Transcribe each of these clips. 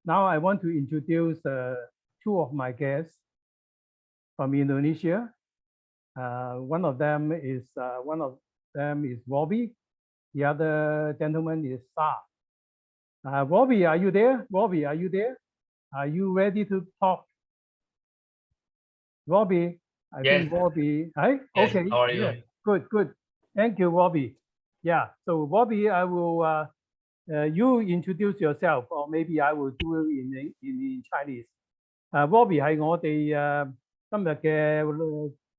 Now I want to introduce two of my guests from Indonesia. One of them is Robby. The other gentleman is Sa. Robby, are you there? Robby, are you there? Are you ready to talk? Robby, I think Robby. Hi. Yes, Okay. how are you? Yeah. Good. Good. Thank you, Robby. Yeah. So Robby, I will. You introduce yourself, or maybe I will do it in Chinese. Robby 係我哋今日嘅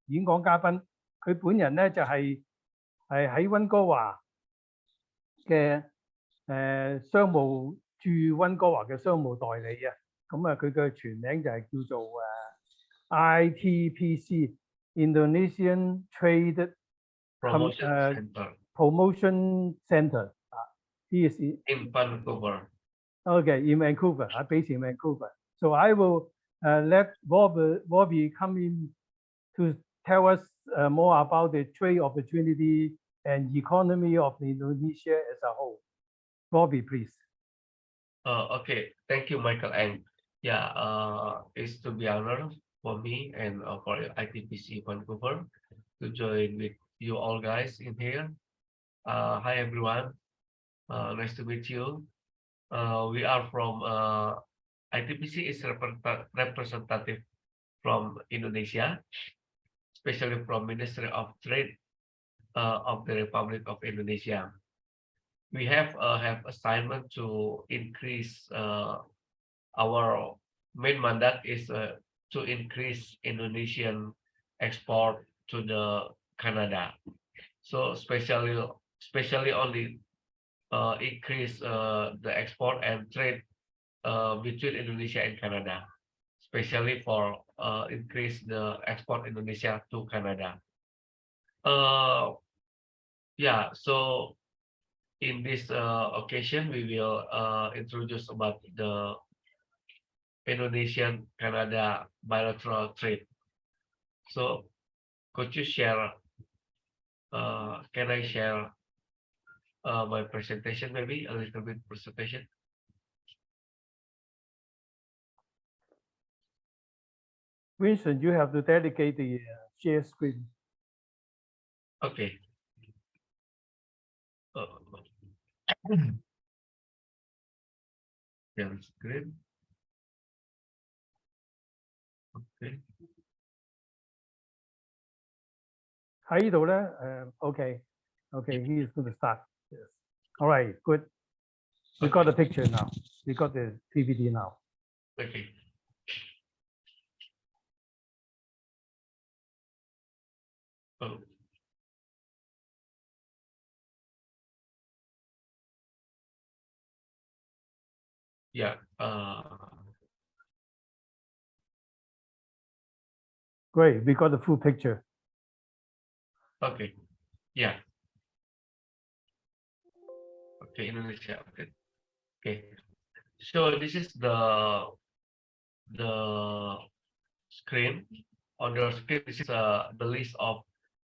演講嘉賓，佢本人咧就係喺溫哥華嘅商務駐溫哥華嘅商務代理啊。咁啊，佢嘅全名就係叫做ITPC Indonesian Trade Promotion Center. He is in Vancouver. Okay, in Vancouver. I'm based in Vancouver. So I will let Robby come in to tell us more about the trade opportunity and economy of Indonesia as a whole. Robby, please. Okay, thank you, Michael. And yeah, it's to be honored for me and for ITPC Vancouver to join with you all guys in here. Hi everyone, nice to meet you. We are from ITPC is representative from Indonesia, especially from Ministry of Trade of the Republic of Indonesia. We have assignment to increase our main mandate is to increase Indonesian export to the Canada. So especially only increase the export and trade between Indonesia and Canada, especially for increase the export Indonesia to Canada. Yeah, so in this occasion, we will introduce about the Indonesian-Canada bilateral trade. So could you share, can I share my presentation, maybe a little bit presentation? Vincent, you have to dedicate the share screen. Okay. Share screen. Okay. 喺呢度咧，okay, he is going to start. Yes. All right, good. We got the picture now. We got the PPT now. Okay. Oh. Yeah. Great. We got the full picture. Okay. Yeah. Okay, Indonesia. Okay. Okay. So this is the screen. On the screen, this is the list of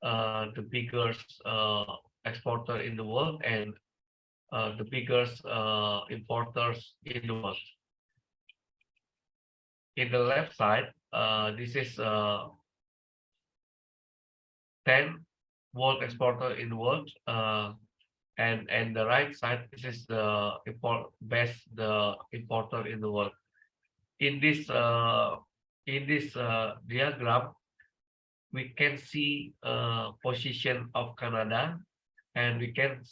the biggest exporter in the world and the biggest importers in the world. In the left side, this is 10 world exporter in the world, and the right side, this is the best importer in the world. In this diagram, we can see position of Canada, and we can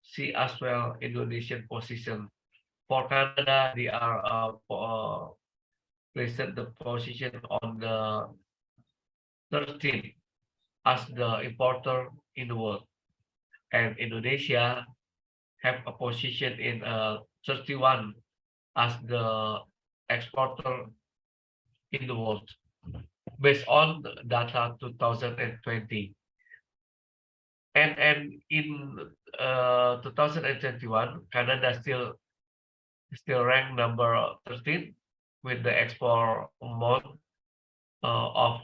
see as well Indonesian position. For Canada, they are placed the position on the 13th as the importer in the world, and Indonesia have a position in 31 as the exporter in the world, based on the data 2020. And in 2021, Canada still ranked number 13 with the export amount of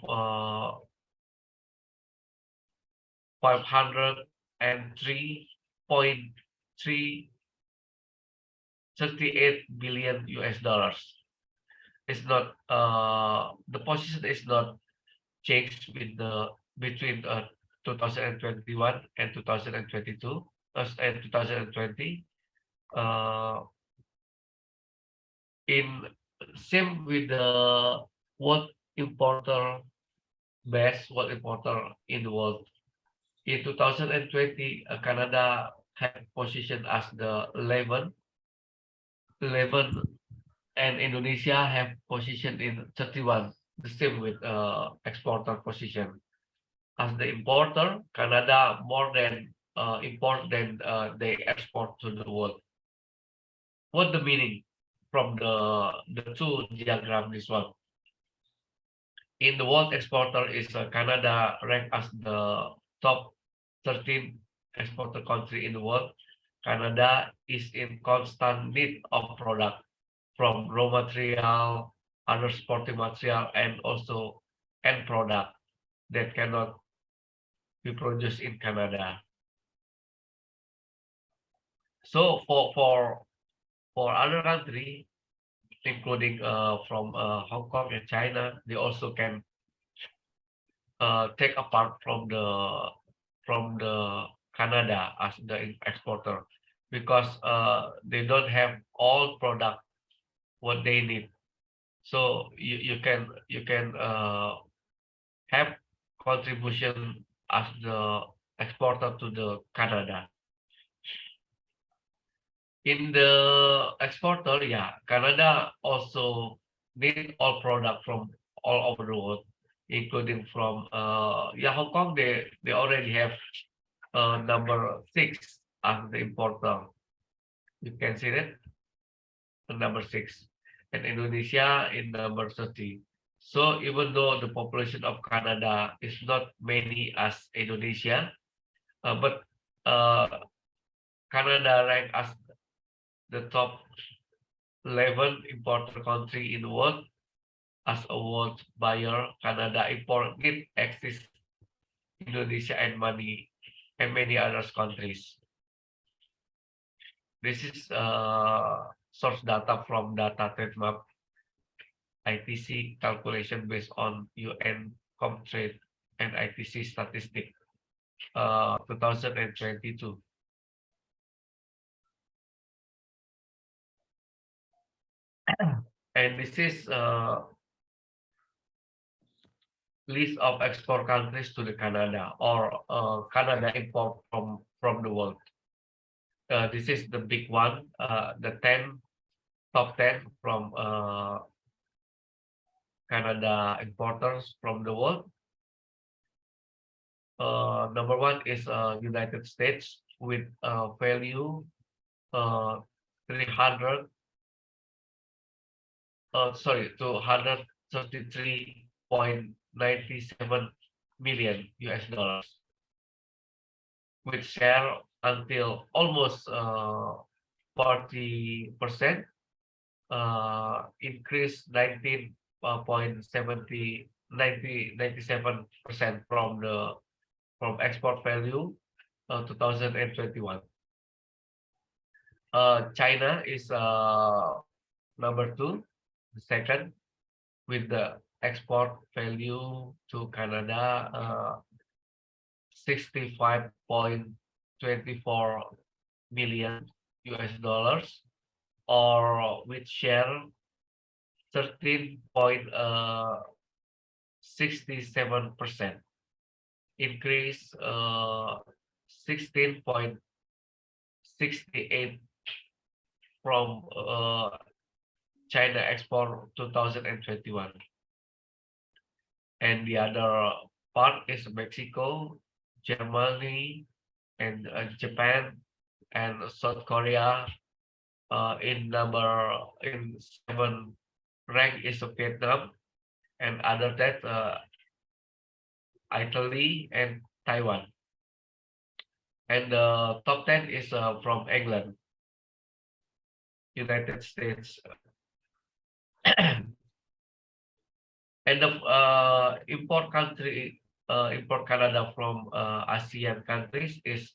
503.3 38 billion US dollars. It's not the position is not changed with the between 2021 and 2022 and 2020. Uh, in same with the world importer best world importer in the world. In 2020, Canada had position as the 11, and Indonesia have position in 31. The same with exporter position. As the importer, Canada more than import than they export to the world. What the meaning from the two diagram this one? In the world exporter is Canada ranked as the top 13 exporter country in the world. Canada is in constant need of product from raw material, other sporting material, and also end product that cannot be produced in Canada. So for other country, including from Hong Kong and China, they also can take apart from the Canada as the exporter because they don't have all product what they need. So you can have contribution as the exporter to the Canada. In the exporter, yeah, Canada also need all product from all over the world, including from Hong Kong. They already have number 6 as the importer. You can see that number 6, and Indonesia in number 30. So even though the population of Canada is not many as Indonesia, but Canada ranked as the top 11 importer country in the world. As a world buyer, Canada import need access Indonesia and many other countries. This is source data from data trade map ITC calculation based on UN Comtrade and ITC statistic 2022. And this is list of export countries to the Canada or Canada import from the world. This is the big one, the top 10 from Canada importers from the world. Number 1 is United States with value 233.97 million US dollars, with share until almost 40%, increase 97% from export value 2021. China is number 2, the second, with the export value to Canada 65.24 million US dollars, or with share 13.67%, increase 16.68 from China export 2021. And the other part is Mexico, Germany, and Japan, and South Korea. In 7 rank is Vietnam, and other that Italy and Taiwan. And the top 10 is from England, United States. And the import Canada from ASEAN countries is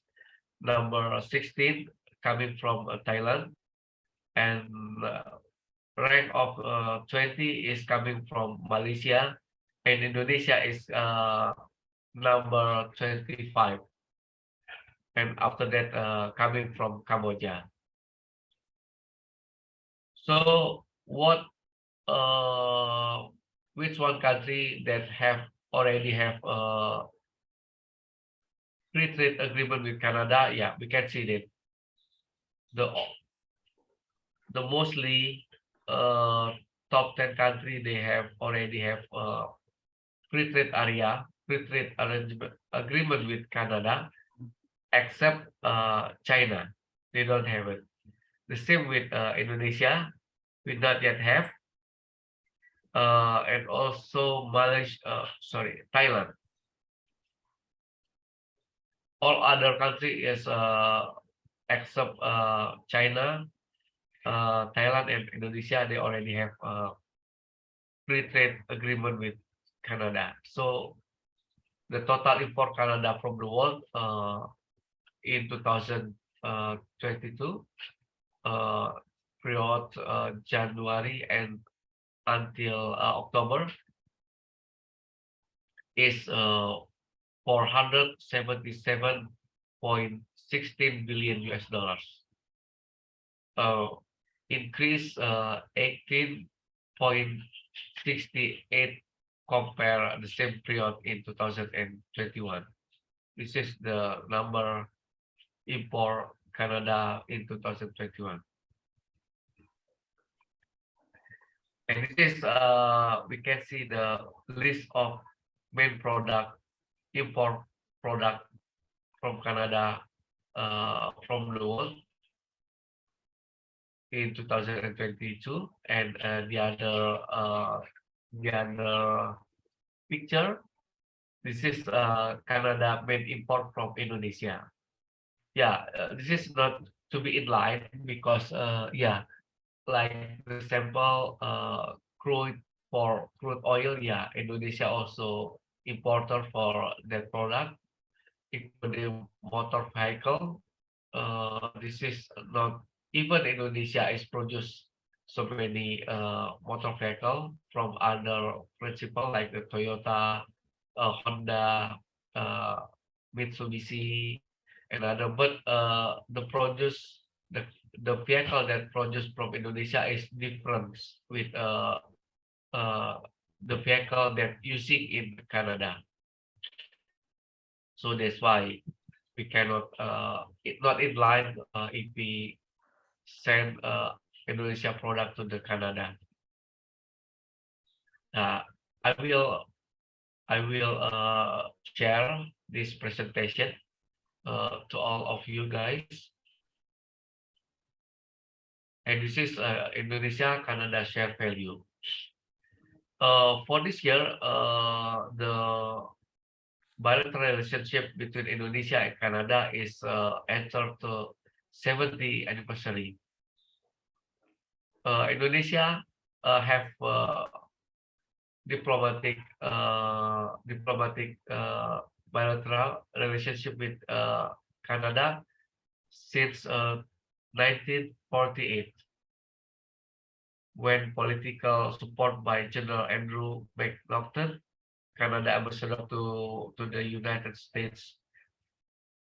number 16, coming from Thailand, and rank of 20 is coming from Malaysia, and Indonesia is number 25, and after that coming from Cambodia. So what which one country that already have free trade agreement with Canada? Yeah, we can see that the mostly top 10 country they already have free trade free trade arrangement agreement with Canada, except China. They don't have it. The same with Indonesia, we not yet have, and also Malaysia, Thailand. All other country is except China, Thailand, and Indonesia. They already have free trade agreement with Canada. So the total import Canada from the world in 2022 period January and until October is 477.16 billion US dollars. Increase 18.68 compare the same period in 2021. This is the number import Canada in 2021. And this is we can see the list of main import product from Canada from the world in 2022, and the other picture. This is Canada main import from Indonesia. Yeah, this is not to be in line because yeah, like the sample crude for crude oil, yeah, Indonesia also importer for that product, including motor vehicle. This is not even Indonesia is produced so many motor vehicle from other principal like the Toyota, Honda, Mitsubishi, and other. But the vehicle that produced from Indonesia is different with the vehicle that using in Canada. So that's why we cannot it's not in line if we send Indonesia product to the Canada. Uh, I will share this presentation to all of you guys. And this is Indonesia Canada share value. For this year, the bilateral relationship between Indonesia and Canada is entered to 70th anniversary. Indonesia have diplomatic bilateral relationship with Canada since 1948, when political support by General Andrew McNaughton, Canada ambassador to the United States,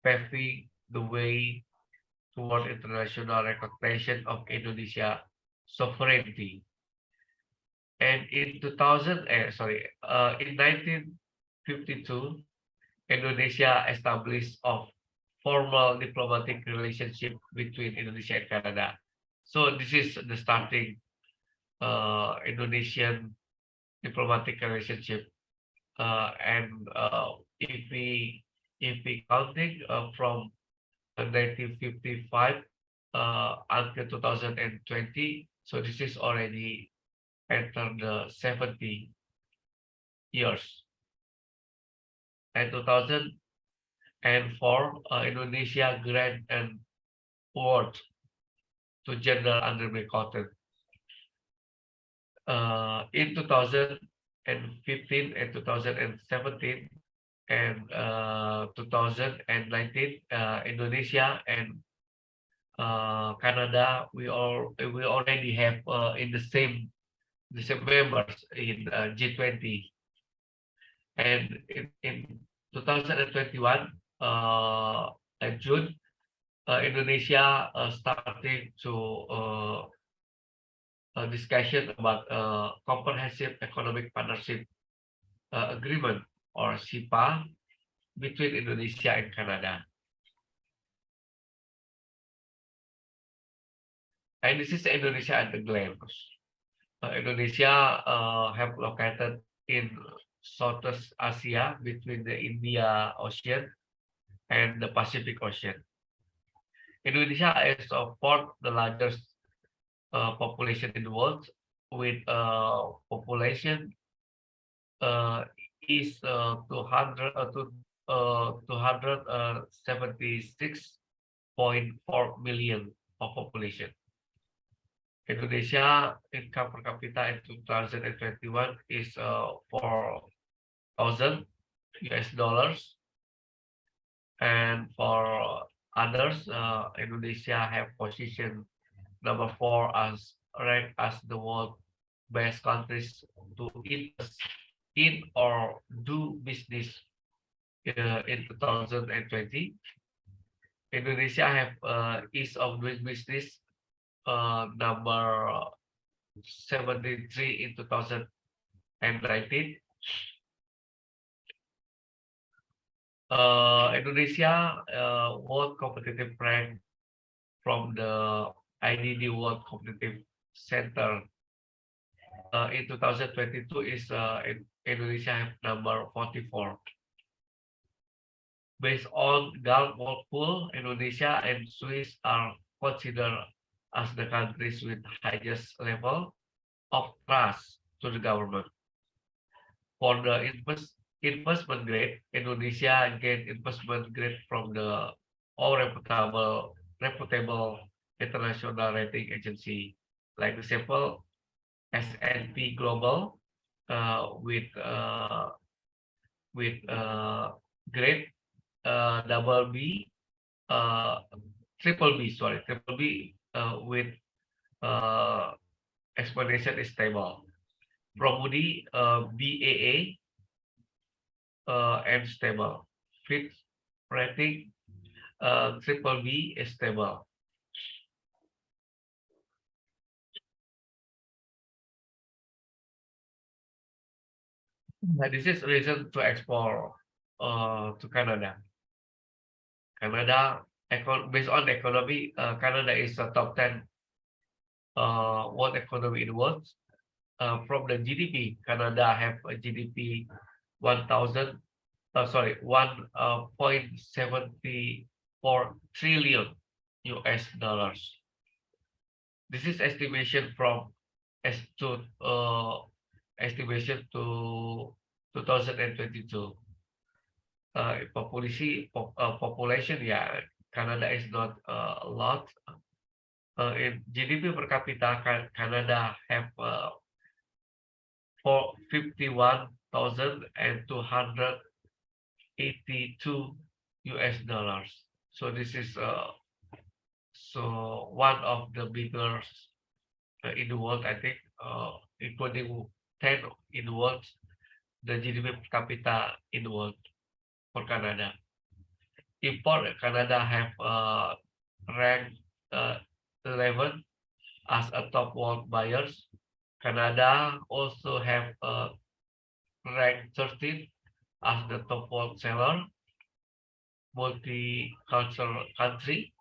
paving the way toward international recognition of Indonesia sovereignty. And in 1952, Indonesia established a formal diplomatic relationship between Indonesia and Canada. So this is the starting Indonesian diplomatic relationship. And if we counting from 1955 until 2020, so this is already entered the 70 years. And 2004, Indonesia grant an award to General Andrew McNaughton. In 2015 and 2017 and 2019, Indonesia and Canada, we already have in the same members in G20, and in 2021 in June, Indonesia starting to a discussion about comprehensive economic partnership agreement or CIPA between Indonesia and Canada. And this is Indonesia at a glance. Indonesia have located in Southeast Asia between the India Ocean and the Pacific Ocean. Indonesia is fourth the largest population in the world, with population is 276.4 million of population. Indonesia income per capita in 2021 is 4,000 US dollars, and for others, Indonesia have position number 4 as ranked as the world best countries to invest in or do business in 2020. Indonesia have ease of doing business number 73 in 2019. Indonesia World Competitive Rank from the IDD World Competitive Center in 2022 is Indonesia have number 44. Based on Gallup World Poll, Indonesia and Swiss are considered as the countries with highest level of trust to the government. For the investment grade, Indonesia gained investment grade from the all reputable international rating agency, like example S&P Global with grade double B, triple B, with explanation is stable. From Moody, BAA and stable. Fitch rating triple B is stable. This is reason to explore to Canada. Canada, based on economy, Canada is the top 10 world economy in the world. From the GDP, Canada have a GDP 1.74 trillion US dollars. This is estimation from estimation to 2022. Population, yeah, Canada is not a lot. In GDP per capita, Canada have for 51,282 US dollars. So this is so one of the biggest in the world, I think, including 10 in the world, the GDP per capita in the world for Canada. Import, Canada have ranked 11 as a top world buyers. Canada also have ranked 13 as the top world seller, multicultural country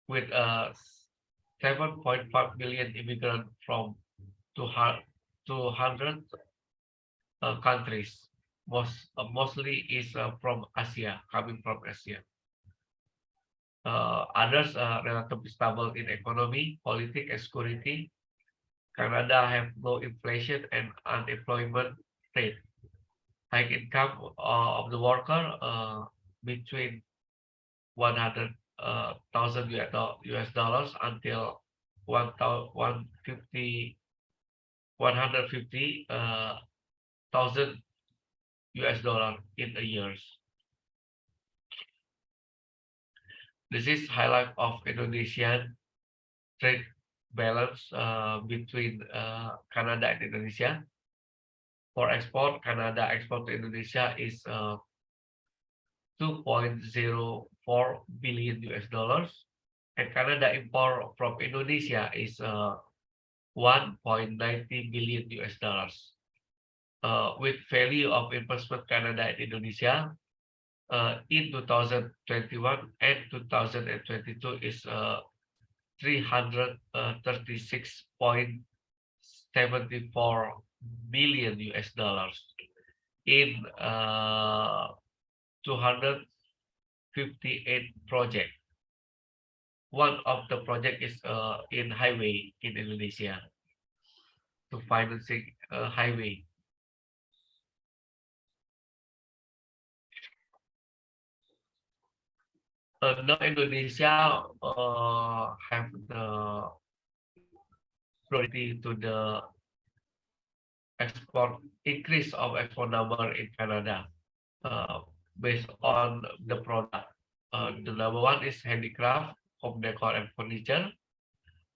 with 7.5 million immigrants from 200 countries. Mostly is from Asia, coming from Asia. Others are relatively stable in economy, politics, and security. Canada have low inflation and unemployment rate. High income of the worker between 100,000 US dollars until 150,000 US dollar in a year. This is highlight of Indonesian trade balance between Canada and Indonesia. For export, Canada export to Indonesia is 2.04 billion US dollars, and Canada import from Indonesia is 1.90 billion US dollars. With value of investment Canada and Indonesia in 2021 and 2022 is 336.74 billion US dollars in 258 project. One of the project is in highway in Indonesia to financing highway. Now Indonesia have the priority to the export increase of export number in Canada based on the product. The number one is handicraft, home decor and furniture.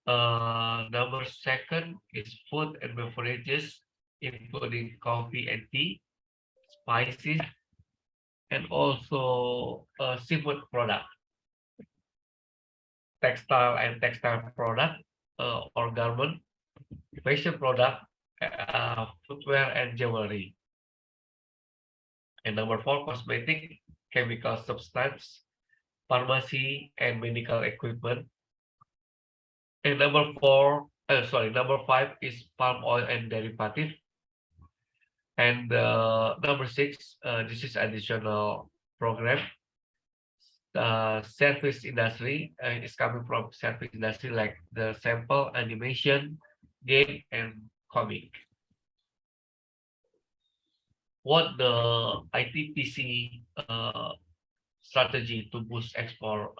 Number second is food and beverages, including coffee and tea, spices, and also seafood product, textile and textile product or garment, fashion product, footwear and jewelry. And number four, cosmetic, chemical substance, pharmacy and medical equipment. And number five is palm oil and derivative. And number six, this is additional program. Service industry is coming from service industry like the sample, animation, game, and comic. What the ITPC strategy to boost export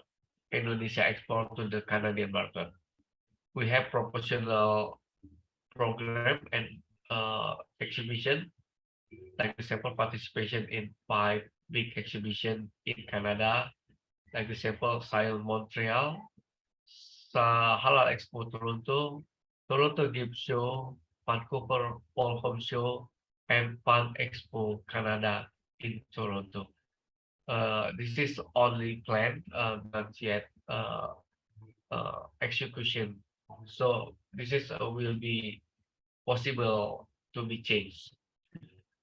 Indonesia export to the Canadian market? We have proportional program and exhibition, like example participation in 5 big exhibition in Canada, like example Science Montreal, Halal Expo Toronto, Toronto Gift Show, Vancouver Fall Home Show, and Pan Expo Canada in Toronto. This is only planned, not yet execution. So this is will be possible to be changed.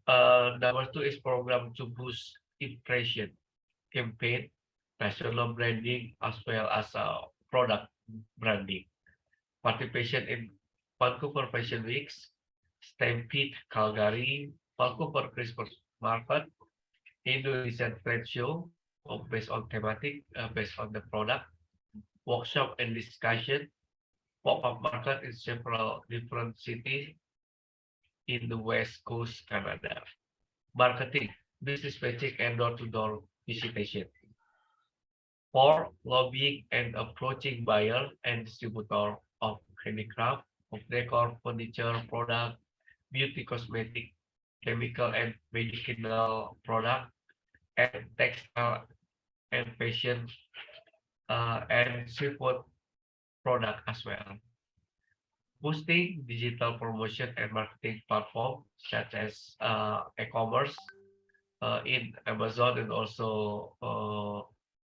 Number two is program to boost impression campaign, national branding, as well as product branding. Participation in Vancouver Fashion Weeks, Stampede Calgary, Vancouver Christmas Market, Indonesian Trade Show based on thematic, based on the product, workshop and discussion, pop-up market in several different cities in the West Coast, Canada. Marketing, business matching and door-to-door visitation. For lobbying and approaching buyer and distributor of handicraft, of decor, furniture, product, beauty, cosmetic, chemical and medicinal product, and textile and fashion and seafood product as well. Boosting digital promotion and marketing platform such as e-commerce in Amazon and also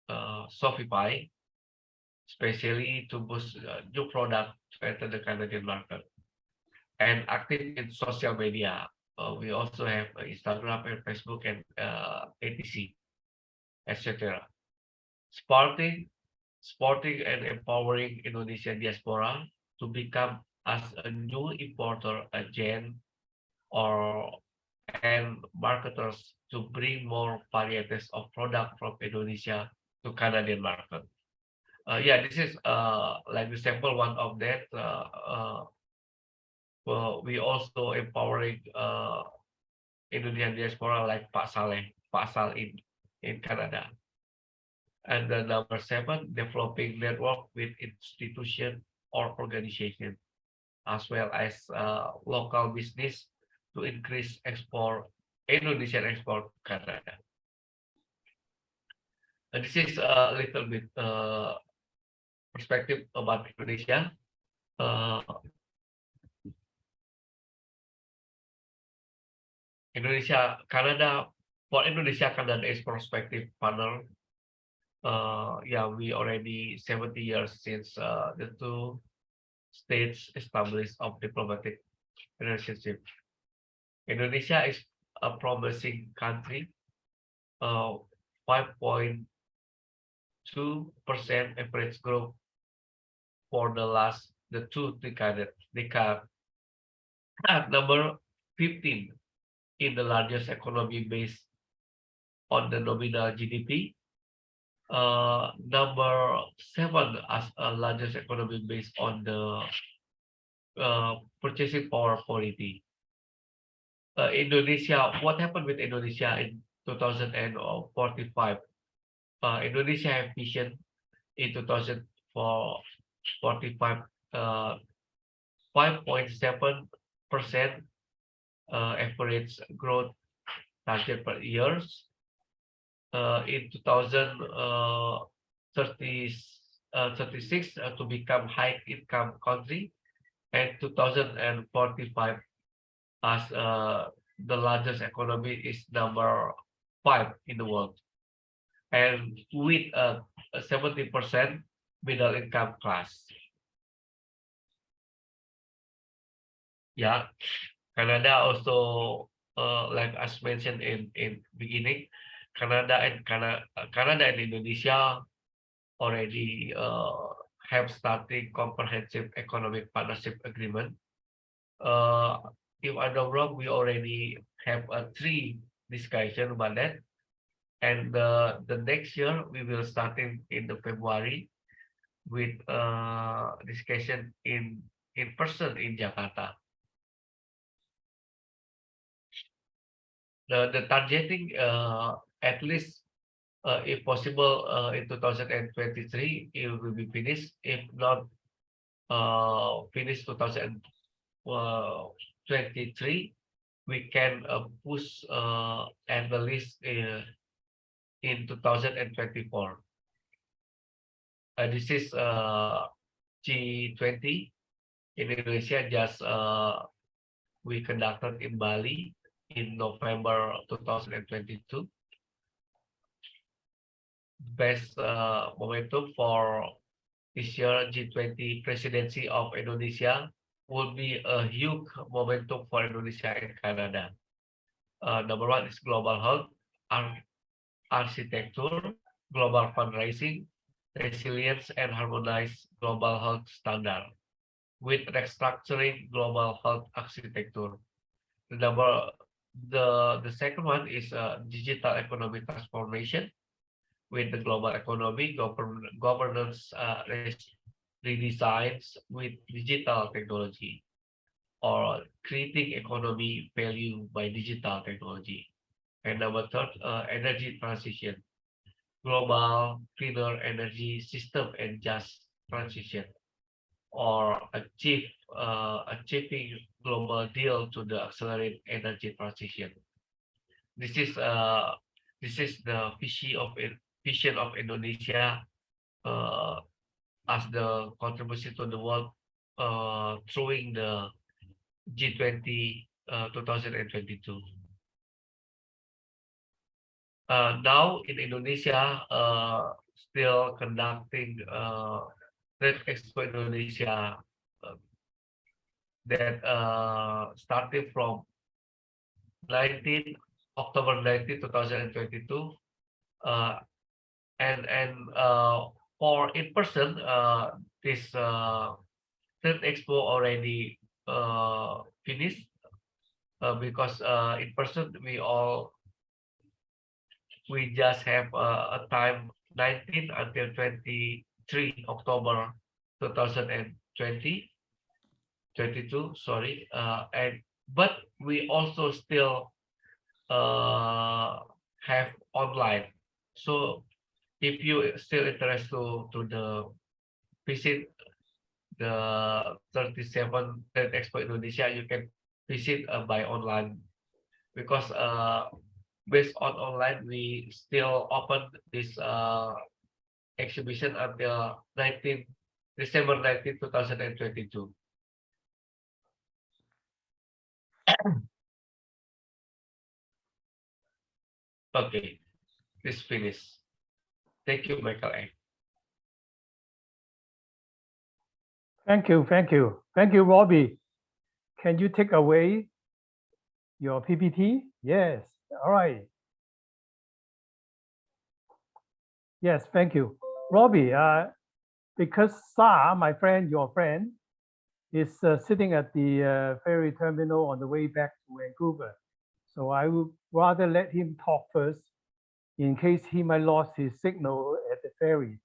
Shopify, especially to boost new product to enter the Canadian market. And active in social media. We also have Instagram and Facebook and etc., etc. Supporting and empowering Indonesian diaspora to become as a new importer agent or and marketers to bring more varieties of product from Indonesia to Canadian market. Yeah, this is like the sample one of that. Well, we also empowering Indonesian diaspora like Pak Sal in Canada. And the number seven, developing network with institution or organization, as well as local business to increase export, Indonesian export to Canada. This is a little bit perspective about Indonesia. Indonesia, Canada, for Indonesia, Canada is prospective partner. Yeah, we already 70 years since the two states established of diplomatic relationship. Indonesia is a promising country. 5.2% average growth for the two decade. Number 15 in the largest economy based on the nominal GDP. Number 7 as a largest economy based on the purchasing power quality. Indonesia, what happened with Indonesia in 2045? Indonesia have vision in 2045, 5.7% average growth target per years. In 2036 to become high income country, and 2045 as the largest economy is number 5 in the world, and with a 70% middle income class. Yeah, Canada also, like as mentioned in beginning, Canada and Indonesia already have started comprehensive economic partnership agreement. If I'm not wrong, we already have 3 discussion about that, and the next year we will start in the February with discussion in person in Jakarta. The targeting at least if possible in 2023 it will be finished. If not finished 2023, we can push at the least in 2024. This is G20 in Indonesia. Just we conducted in Bali in November 2022. Best momentum for this year G20 presidency of Indonesia will be a huge momentum for Indonesia and Canada. Number 1 is global health, architecture, global fundraising, resilience, and harmonized global health standard with restructuring global health architecture. The second one is digital economic transformation with the global economy governance redesigns with digital technology, or creating economy value by digital technology. And number 3, energy transition, global cleaner energy system and just transition, or achieving global deal to the accelerate energy transition. This is the vision of Indonesia as the contribution to the world through the G20 2022. Now in Indonesia, still conducting Trade Expo Indonesia that started from October 19, 2022, and for in person, this Trade Expo already finished because in person we just have a time 19 until 23 October 2022, sorry, but we also still have online. So if you still interested to the visit the 37 Trade Expo Indonesia, you can visit by online, because based on online, we still open this exhibition until December 19, 2022. Okay, this finished. Thank you, Michael. Thank you, thank you. Thank you, Robby. Can you take away your PPT? Yes, all right. Yes, thank you. Robby, because Sa, my friend, your friend, is sitting at the ferry terminal on the way back to Vancouver. So I would rather let him talk first in case he might lost his signal at the ferry.